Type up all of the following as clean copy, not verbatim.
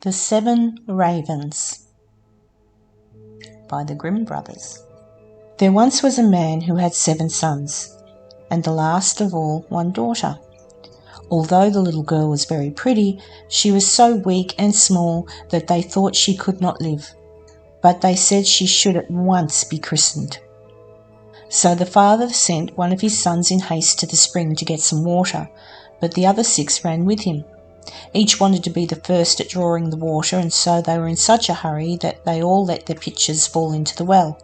The 7 Ravens by the Grimm brothers. There once was a man who had 7 sons, and the last of all 1 daughter. Although the little girl was very pretty, she was so weak and small that they thought she could not live, but they said she should at once be christened. So the father sent one of his sons in haste to the spring to get some water, but the other 6 ran with him. Each wanted to be the first at drawing the water, and so they were in such a hurry that they all let their pitchers fall into the well.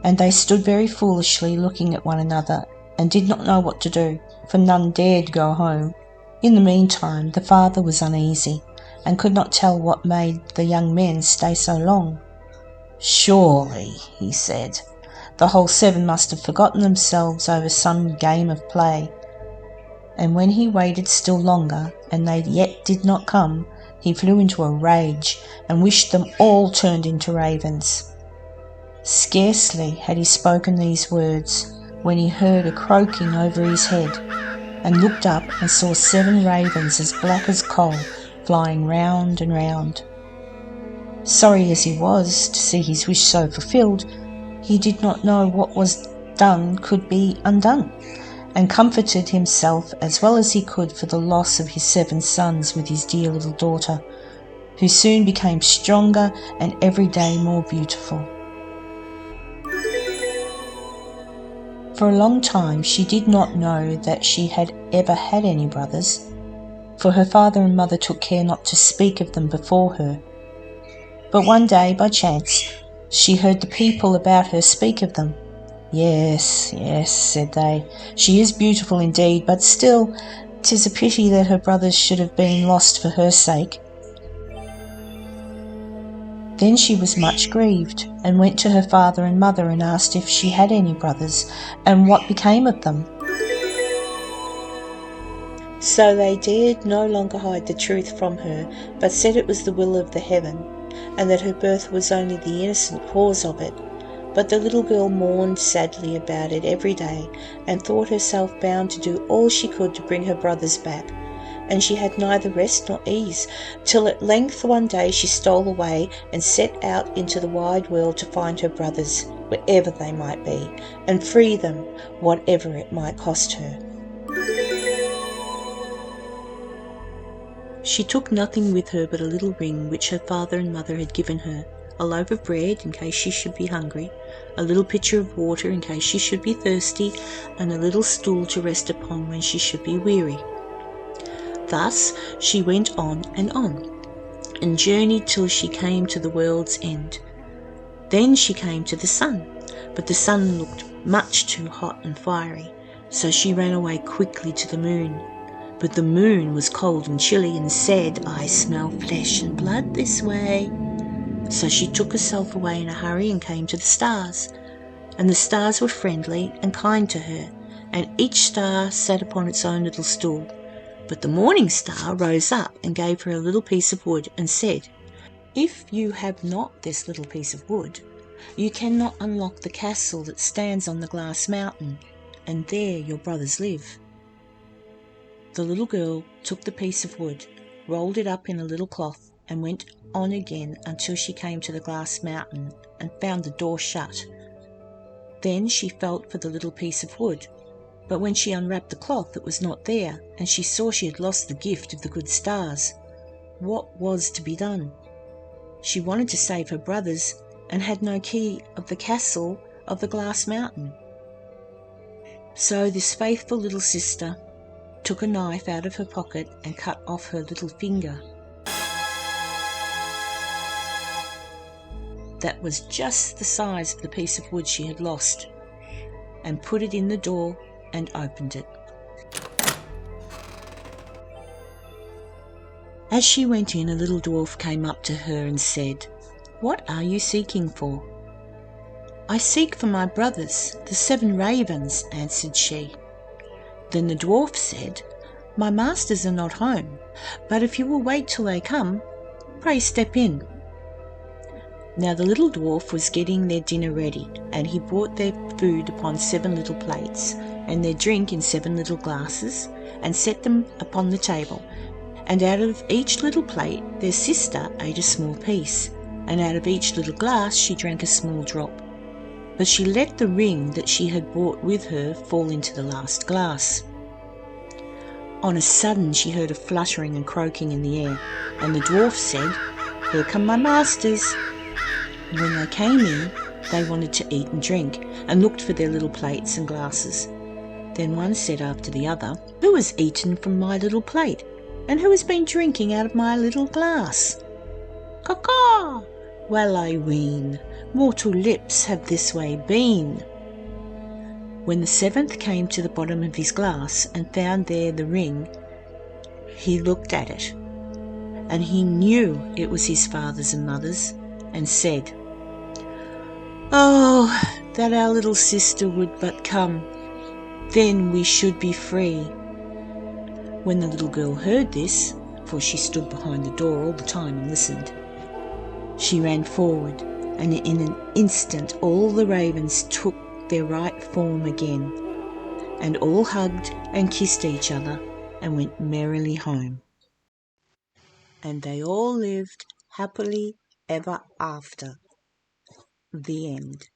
And they stood very foolishly looking at one another, and did not know what to do, for none dared go home. In the meantime the father was uneasy, and could not tell what made the young men stay so long. "Surely," he said, "the whole 7 must have forgotten themselves over some game of play." And when he waited still longer, and they yet did not come, he flew into a rage, and wished them all turned into ravens. Scarcely had he spoken these words, when he heard a croaking over his head, and looked up and saw 7 ravens as black as coal flying round and round. Sorry as he was to see his wish so fulfilled, he did not know what was done could be undone, and comforted himself as well as he could for the loss of his 7 sons with his dear little daughter, who soon became stronger and every day more beautiful. For a long time she did not know that she had ever had any brothers, for her father and mother took care not to speak of them before her. But one day, by chance, she heard the people about her speak of them. "Yes, yes," said they, "she is beautiful indeed, but still 'tis a pity that her brothers should have been lost for her sake." Then she was much grieved, and went to her father and mother and asked if she had any brothers, and what became of them. So they dared no longer hide the truth from her, but said it was the will of the heaven, and that her birth was only the innocent cause of it. But the little girl mourned sadly about it every day, and thought herself bound to do all she could to bring her brothers back, and she had neither rest nor ease, till at length one day she stole away and set out into the wide world to find her brothers, wherever they might be, and free them, whatever it might cost her. She took nothing with her but a little ring which her father and mother had given her, a loaf of bread in case she should be hungry, a little pitcher of water in case she should be thirsty, and a little stool to rest upon when she should be weary. Thus she went on, and journeyed till she came to the world's end. Then she came to the sun, but the sun looked much too hot and fiery, so she ran away quickly to the moon. But the moon was cold and chilly, and said, "I smell flesh and blood this way." So she took herself away in a hurry and came to the stars, and the stars were friendly and kind to her, and each star sat upon its own little stool. But the morning star rose up and gave her a little piece of wood, and said, "If you have not this little piece of wood, you cannot unlock the castle that stands on the glass mountain, and there your brothers live." The little girl took the piece of wood, rolled it up in a little cloth, and went on again until she came to the glass mountain and found the door shut. Then she felt for the little piece of wood, but when she unwrapped the cloth it was not there, and she saw she had lost the gift of the good stars. What was to be done? She wanted to save her brothers, and had no key of the castle of the glass mountain. So this faithful little sister took a knife out of her pocket and cut off her little finger. That was just the size of the piece of wood she had lost, and put it in the door and opened it. As she went in, a little dwarf came up to her and said, "What are you seeking for?" "I seek for my brothers, the 7 ravens," answered she. Then the dwarf said, "My masters are not home, but if you will wait till they come, pray step in." Now the little dwarf was getting their dinner ready, and he brought their food upon 7 little plates, and their drink in 7 little glasses, and set them upon the table, and out of each little plate their sister ate a small piece, and out of each little glass she drank a small drop. But she let the ring that she had brought with her fall into the last glass. On a sudden she heard a fluttering and croaking in the air, and the dwarf said, "Here come my masters." When they came in, they wanted to eat and drink, and looked for their little plates and glasses. Then one said after the other, "Who has eaten from my little plate, and who has been drinking out of my little glass?" "Caw-caw! Well I ween, mortal lips have this way been." When the seventh came to the bottom of his glass and found there the ring, he looked at it, and he knew it was his father's and mother's, and said, "Oh, that our little sister would but come, then we should be free." When the little girl heard this, for she stood behind the door all the time and listened, she ran forward, and in an instant all the ravens took their right form again, and all hugged and kissed each other and went merrily home. And they all lived happily ever after. The end.